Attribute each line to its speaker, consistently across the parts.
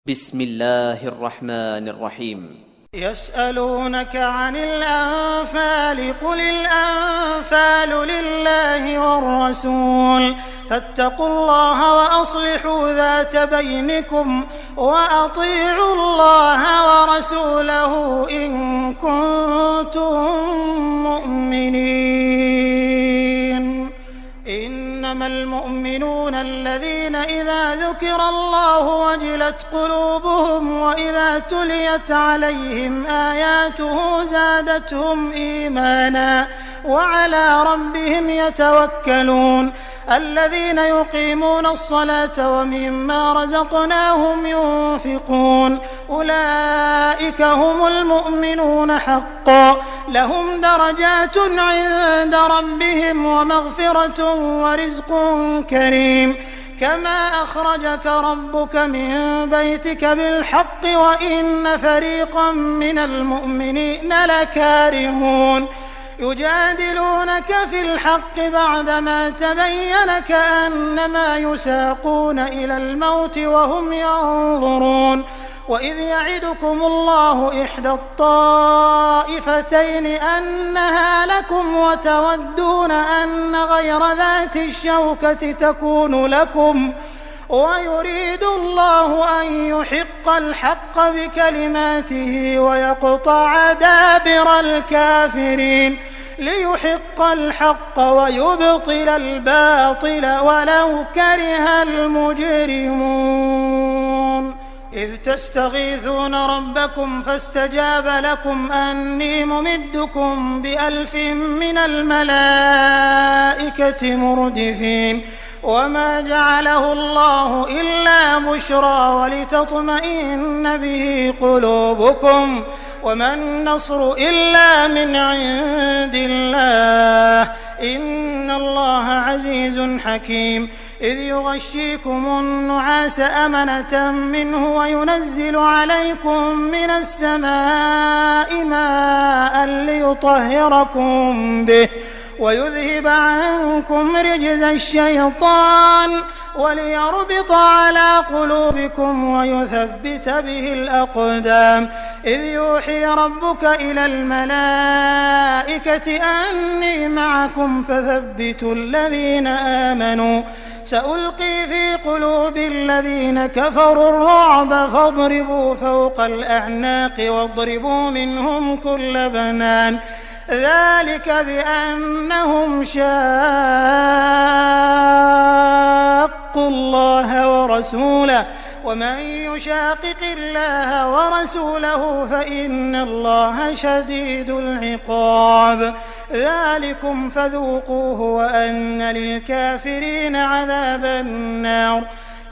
Speaker 1: بسم الله الرحمن الرحيم.
Speaker 2: يسألونك عن الأنفال قل الأنفال لله والرسول فاتقوا الله وأصلحوا ذات بينكم وأطيعوا الله ورسوله إن كنتم مؤمنين. إنما المؤمنون الذين إذا ذكر الله وجلت قلوبهم وإذا تليت عليهم آياته زادتهم إيمانا وعلى ربهم يتوكلون. الذين يقيمون الصلاة ومما رزقناهم ينفقون أولئك هم المؤمنون حقا لهم درجات عند ربهم ومغفرة ورزق كريم. كما أخرجك ربك من بيتك بالحق وإن فريقا من المؤمنين لكارهون. يجادلونك في الحق بعدما تبين كأنما يساقون إلى الموت وهم ينظرون. وإذ يعدكم الله إحدى الطائفتين أنها لكم وتودون أن غير ذات الشوكة تكون لكم ويريد الله أن يحق الحق بكلماته ويقطع دابر الكافرين ليحق الحق ويبطل الباطل ولو كره المجرمون. إذ تستغيثون ربكم فاستجاب لكم أني ممدكم ب1000 من الملائكة مردفين. وما جعله الله إلا بشرى ولتطمئن به قلوبكم وما النصر إلا من عند الله إن الله عزيز حكيم. إذ يغشيكم النعاس أمنة منه وينزل عليكم من السماء ماء ليطهركم به ويذهب عنكم رجز الشيطان وليربط على قلوبكم ويثبت به الأقدام. إذ يوحي ربك إلى الملائكة أني معكم فثبتوا الذين آمنوا سألقي في قلوب الذين كفروا الرعب فاضربوا فوق الأعناق واضربوا منهم كل بنان. ذلك بأنهم شاقوا الله ورسوله ومن يشاقق الله ورسوله فإن الله شديد العقاب. ذلكم فذوقوه وأن للكافرين عذاب النار.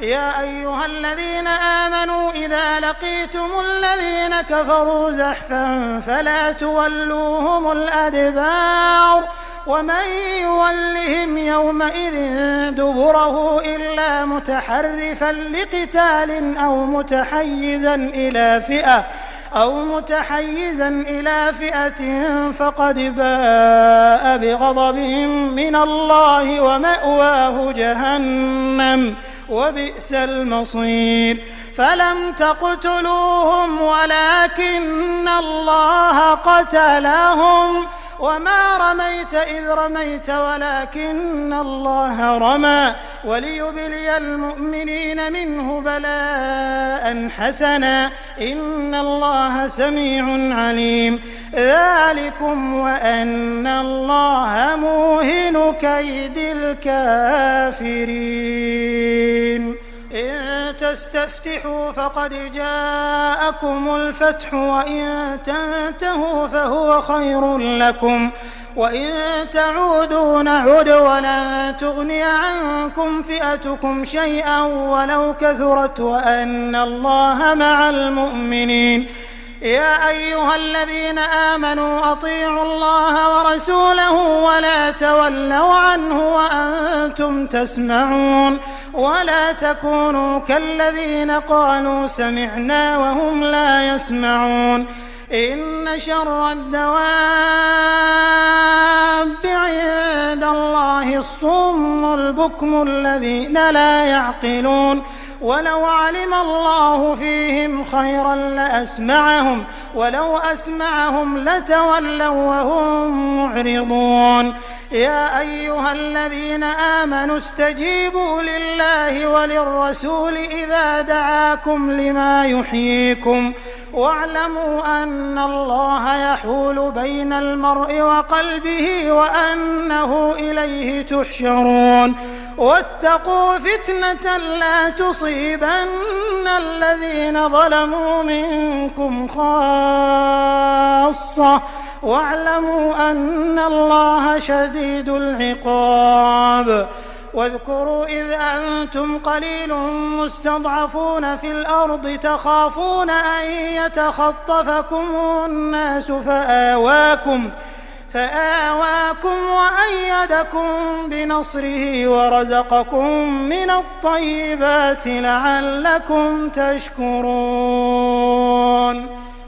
Speaker 2: يا أيها الذين آمنوا إذا لقيتم الذين كفروا زحفا فلا تولوهم الأدبار ومن يولهم يومئذ دبره إلا متحرفا لقتال أو متحيزا إلى فئة فقد باء بغضب من الله ومأواه جهنم وبئس المصير. فلم تقتلوهم ولكن الله قتلهم وما رميت إذ رميت ولكن الله رمى وليبلي المؤمنين منه بلاء حسنا إن الله سميع عليم. ذلكم وأن الله موهن كيد الكافرين. إن تستفتحوا فقد جاءكم الفتح وإن تنتهوا فهو خير لكم وإن تعودوا نعد ولن تغني عنكم فئتكم شيئا ولو كثرت وأن الله مع المؤمنين. يا أيها الذين آمنوا أطيعوا الله ورسوله ولا تولوا عنه وأنتم تسمعون ولا تكونوا كالذين قالوا سمعنا وهم لا يسمعون. إن شر الدواب عند الله الصم البكم الذين لا يعقلون ولو علم الله فيهم خيرا لأسمعهم ولو أسمعهم لتولوا وهم معرضون يا أيها الذين آمنوا استجيبوا لله وللرسول إذا دعاكم لما يحييكم واعلموا أن الله يحول بين المرء وقلبه وأنه إليه تحشرون واتقوا فتنة لا تصيبن الذين ظلموا منكم خاصة واعلموا أن الله شديد العقاب واذكروا إذ أنتم قليل مستضعفون في الأرض تخافون أن يتخطفكم الناس فآواكم وأيدكم بنصره ورزقكم من الطيبات لعلكم تشكرون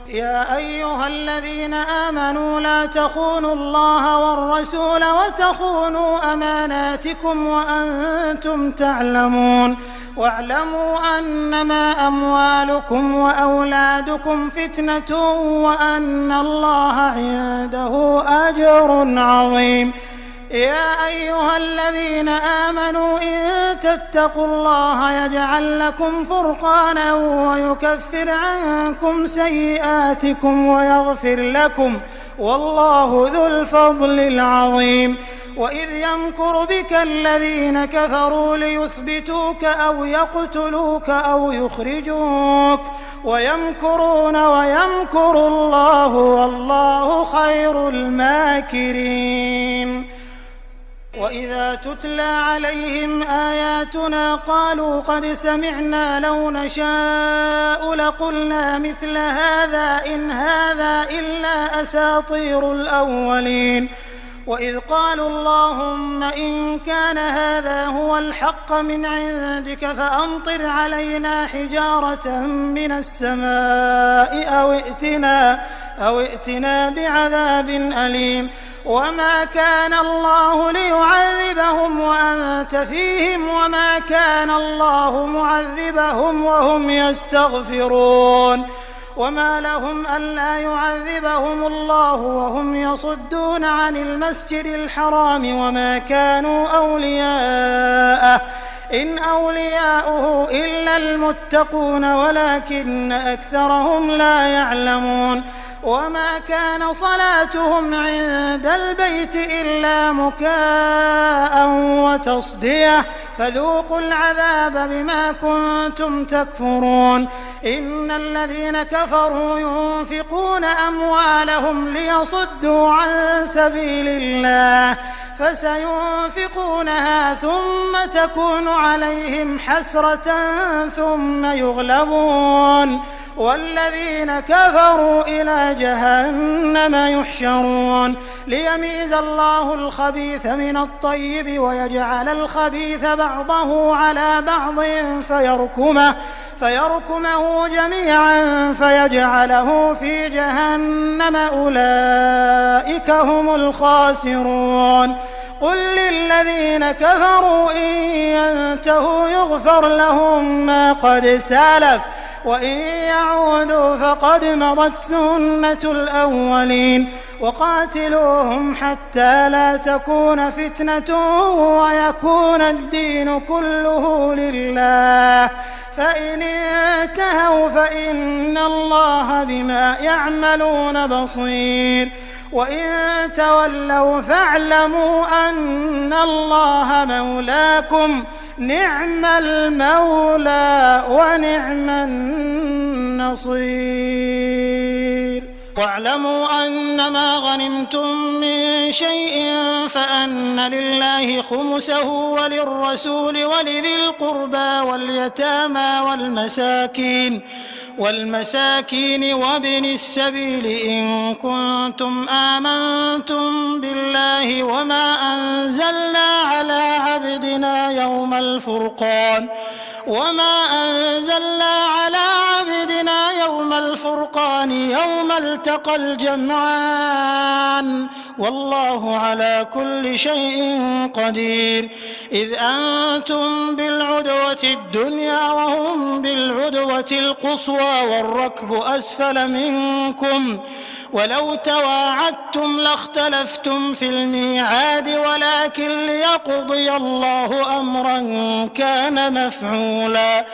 Speaker 2: يا أيها الذين آمنوا لا تخونوا الله والرسول وتخونوا أماناتكم وأنتم تعلمون واعلموا أنما أموالكم وأولادكم فتنة وأن الله عنده أجر عظيم يا أيها الذين آمنوا إن تتقوا الله يجعل لكم فرقانا ويكفر عنكم سيئاتكم ويغفر لكم والله ذو الفضل العظيم وإذ يمكر بك الذين كفروا ليثبتوك أو يقتلوك أو يخرجوك ويمكرون ويمكر الله والله خير الماكرين وإذا تتلى عليهم آياتنا قالوا قد سمعنا لو نشاء لقلنا مثل هذا إن هذا إلا أساطير الأولين وإذ قالوا اللهم إن كان هذا هو الحق من عندك فأمطر علينا حجارة من السماء أو ائتنا بعذاب أليم وما كان الله ليعذبهم وأنت فيهم وما كان الله معذبهم وهم يستغفرون وما لهم ألا يعذبهم الله وهم يصدون عن المسجد الحرام وما كانوا أولياءه إن أولياؤه إلا المتقون ولكن أكثرهم لا يعلمون وما كان صلاتهم عند البيت إلا مكاء وتصدية فذوقوا العذاب بما كنتم تكفرون إن الذين كفروا ينفقون أموالهم ليصدوا عن سبيل الله فسينفقونها ثم تكون عليهم حسرة ثم يغلبون والذين كفروا إلى جهنم يحشرون ليميز الله الخبيث من الطيب ويجعل الخبيث بعضه على بعض فيركمه جميعا فيجعله في جهنم أولئك هم الخاسرون قل للذين كفروا إن ينتهوا يغفر لهم ما قد سلف وإن يعودوا فقد مضت سنة الأولين وقاتلوهم حتى لا تكون فتنة ويكون الدين كله لله فإن انتهوا فإن الله بما يعملون بصير وإن تولوا فاعلموا أن الله مولاكم نعم المولى ونعم النصير واعلموا أنما غنمتم من شيء فأن لله خمسه وللرسول ولذي القربى واليتامى والمساكين وابن السبيل إن كنتم آمنتم بالله وما أنزلنا على عبدنا يوم الفرقان يوم التقى الجمعان والله على كل شيء قدير. إذ أنتم بالعدوة الدنيا وهم بالعدوة القصوى والركب أسفل منكم ولو تواعدتم لاختلفتم في الميعاد ولكن ليقضي الله أمرا كان مفعولا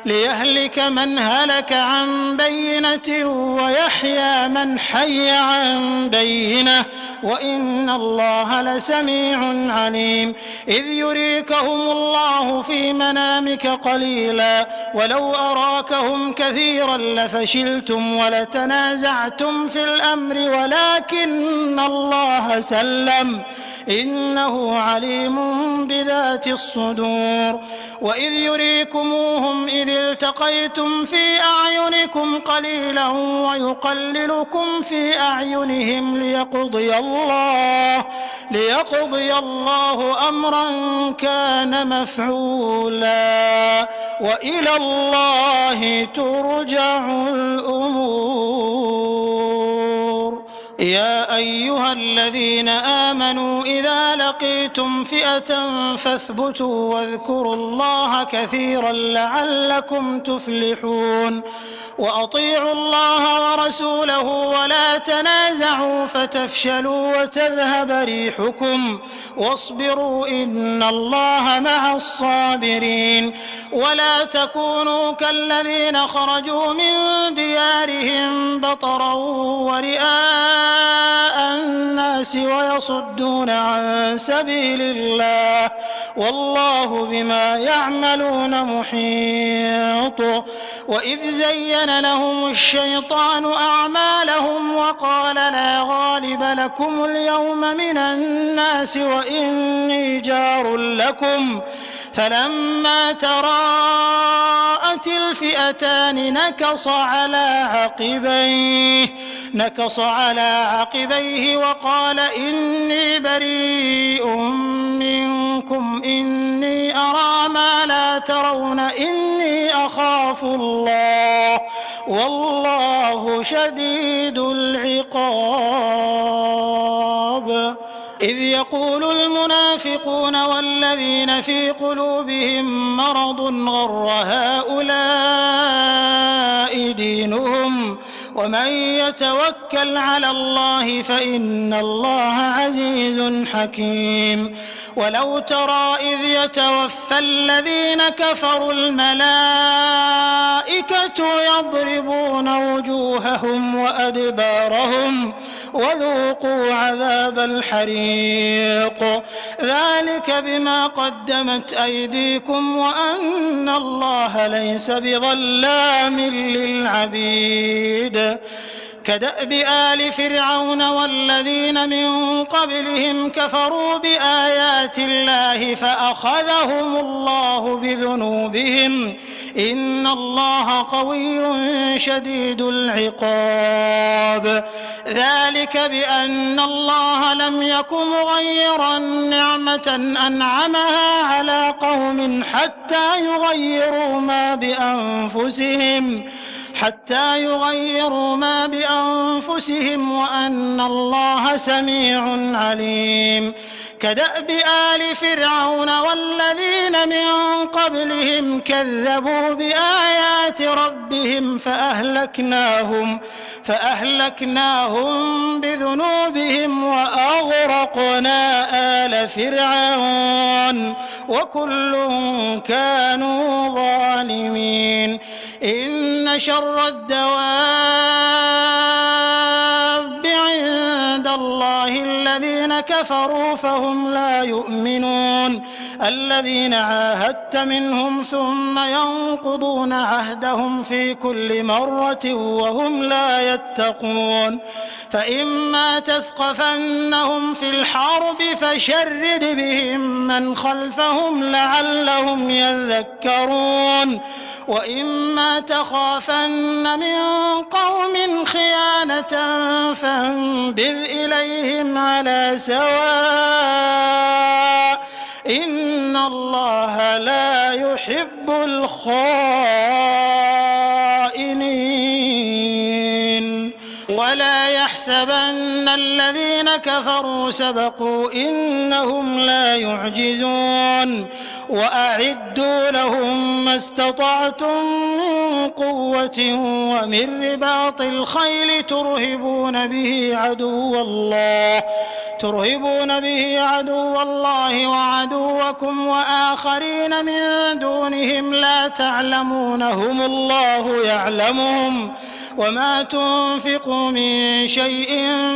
Speaker 2: ليهلك من هلك عن بينة ويحيى من حي عن بينة وإن الله لسميع عليم. إذ يريكهم الله في منامك قليلا ولو أراكهم كثيرا لفشلتم ولتنازعتم في الأمر ولكن الله سلم إنه عليم بذات الصدور. وإذ يريكموهم إذ التقيتم في أعينكم قليلا ويقللكم في أعينهم ليقضي الله أمرا كان مفعولا وإلى الله ترجع الأمور. يا أيها الذين آمنوا إذا لقيتم فئة فاثبتوا واذكروا الله كثيرا لعلكم تفلحون. وأطيعوا الله ورسوله ولا تنازعوا فتفشلوا وتذهب ريحكم واصبروا إن الله مع الصابرين. ولا تكونوا كالذين خرجوا من ديارهم بطرا ورئاء الناس ويصدون عن سبيل الله والله بما يعملون محيط. وإذ زين لهم الشيطان أعمالهم وقال لا غالب لكم اليوم من الناس وإني جار لكم فلما تراءت الفئتان نكص على عقبيه وقال إني بريء منكم إني أرى ما لا ترون إني أخاف الله والله شديد العقاب. إذ يقول المنافقون والذين في قلوبهم مرض غر هؤلاء دينهم ومن يتوكل على الله فإن الله عزيز حكيم. ولو ترى إذ يتوفى الذين كفروا الملائكة يضربون وجوههم وأدبارهم وذوقوا عذاب الحريق ذلك بما قدمت أيديكم وأن الله ليس بظلام للعبيد. كدأب آل فرعون والذين من قبلهم كفروا بآيات الله فأخذهم الله بذنوبهم إن الله قوي شديد العقاب. ذلك بأن الله لم يكن مغيرا نعمة أنعمها على قوم حتى يغيروا ما بأنفسهم وأن الله سميع عليم. كدأب آل فرعون والذين من قبلهم كذبوا بآيات ربهم فأهلكناهم بذنوبهم وأغرقنا آل فرعون وكل كانوا ظالمين. إن شر الدواب عند الله الذين كفروا فهم لا يؤمنون الذين عاهدت منهم ثم ينقضون عهدهم في كل مرة وهم لا يتقون. فإما تثقفنهم في الحرب فشرد بهم من خلفهم لعلهم يذكرون. وإما تخافن من قوم خيانة فانبذ إليهم على سواء إن الله لا يحب الخائنين. يحسبن الذين كفروا سبقوا إنهم لا يعجزون وأعدوا لهم ما استطعتم من قوة ومن رباط الخيل ترهبون به عدو الله وعدوكم وآخرين من دونهم لا تعلمونهم الله يعلمهم وما تنفقوا من شيء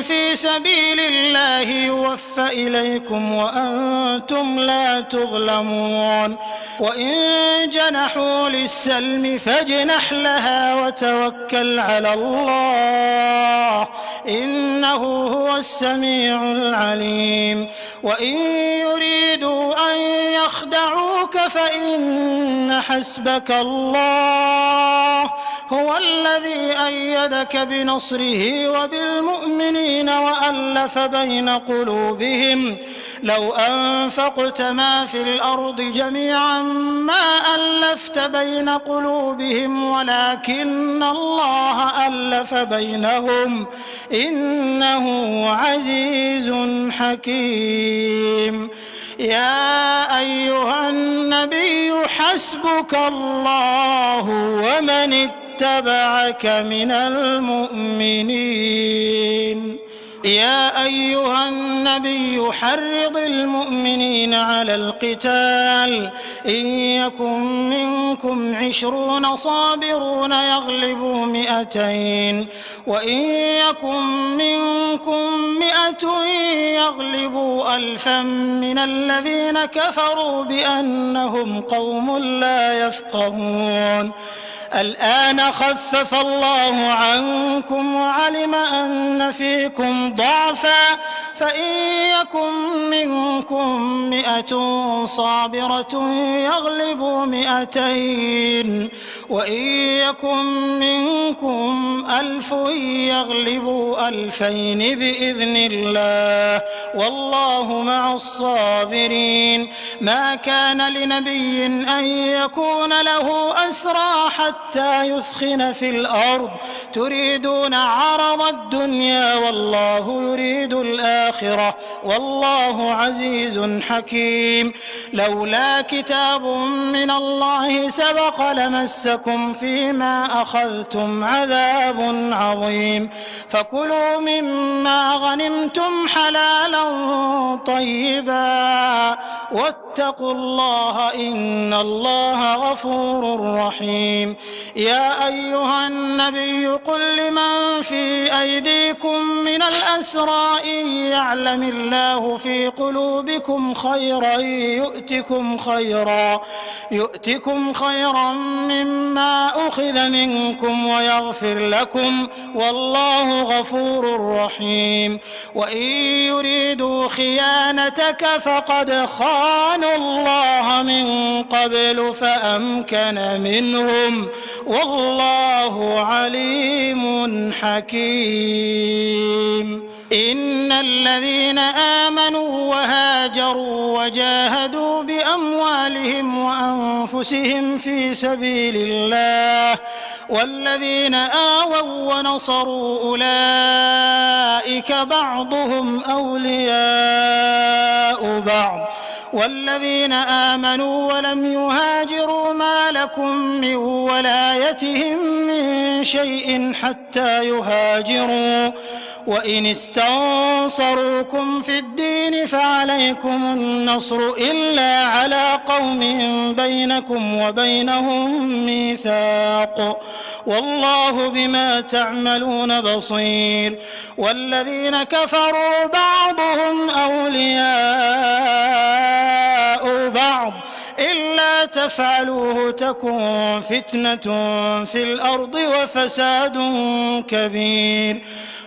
Speaker 2: في سبيل الله يوفى إليكم وأنتم لا تظلمون وإن جنحوا للسلم فاجنح لها وتوكل على الله إنه هو السميع العليم وإن يريدوا أن يخدعوك فإن حسبك الله هو الذي أيدك بنصره وبالمؤمنين وألف بين قلوبهم لو أنفقت ما في الأرض جميعا ما ألفت بين قلوبهم ولكن الله ألف بينهم إنه عزيز حكيم يا أيها النبي حسبك الله ومن اتبعك من المؤمنين يا أيها النبي حرض المؤمنين على القتال إن يكن منكم 20 صابرون يغلبوا 200 وإن يكن منكم 100 يغلبوا 1000 من الذين كفروا بأنهم قوم لا يفقهون الآن خفف الله عنكم وعلم أن فيكم ضعفا فإن يكن منكم 100 صابرة يغلبوا 200 وإن يكن منكم 1000 يغلبوا 2000 بإذن الله والله مع الصابرين ما كان لنبي أن يكون له أسرى حتى يثخن في الأرض تريدون عرض الدنيا والله يريد الآخرة والله عزيز حكيم لولا كتاب من الله سبق لمسكم فيما أخذتم عذاب عظيم فكلوا مما غنمتم حلالا طيبا واتقوا الله إن الله غفور رحيم يا أيها النبي قل لمن في أيديكم من الأسرى إن يعلم الله في قلوبكم خيرا يؤتكم خيرا مما أخذ منكم ويغفر لكم والله غفور رحيم وإن يريدوا خيانتك فقد خانوا الله من قبل فأمكن منهم والله عليم حكيم إن الذين آمنوا وهاجروا وجاهدوا بأموالهم وأنفسهم في سبيل الله والذين آووا ونصروا أولئك بعضهم أولياء بعض والذين آمنوا ولم يهاجروا ما لكم من ولايتهم من شيء حتى يهاجروا وإن استنصروكم في الدين فعليكم النصر إلا على قوم بينكم وبينهم ميثاق والله بما تعملون بصير والذين كفروا بعضهم أولياء بعض إلا تفعلوه تكن فتنة في الأرض وفساد كبير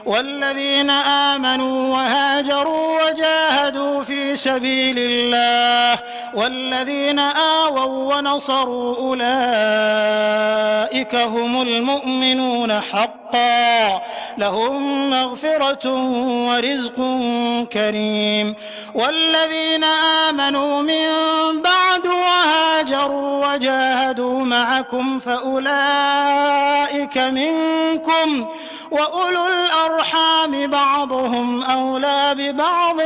Speaker 2: والذين آمنوا وهاجروا وجاهدوا في سبيل الله والذين آووا ونصروا أولئك هم المؤمنون حقا لهم مغفرة ورزق كريم والذين آمنوا من بعد وهاجروا وجاهدوا معكم فأولئك منكم وأولو الأرحام بعضهم أولى ببعض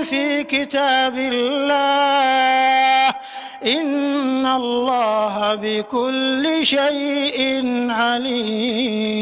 Speaker 2: في كتاب الله إن الله بكل شيء عليم.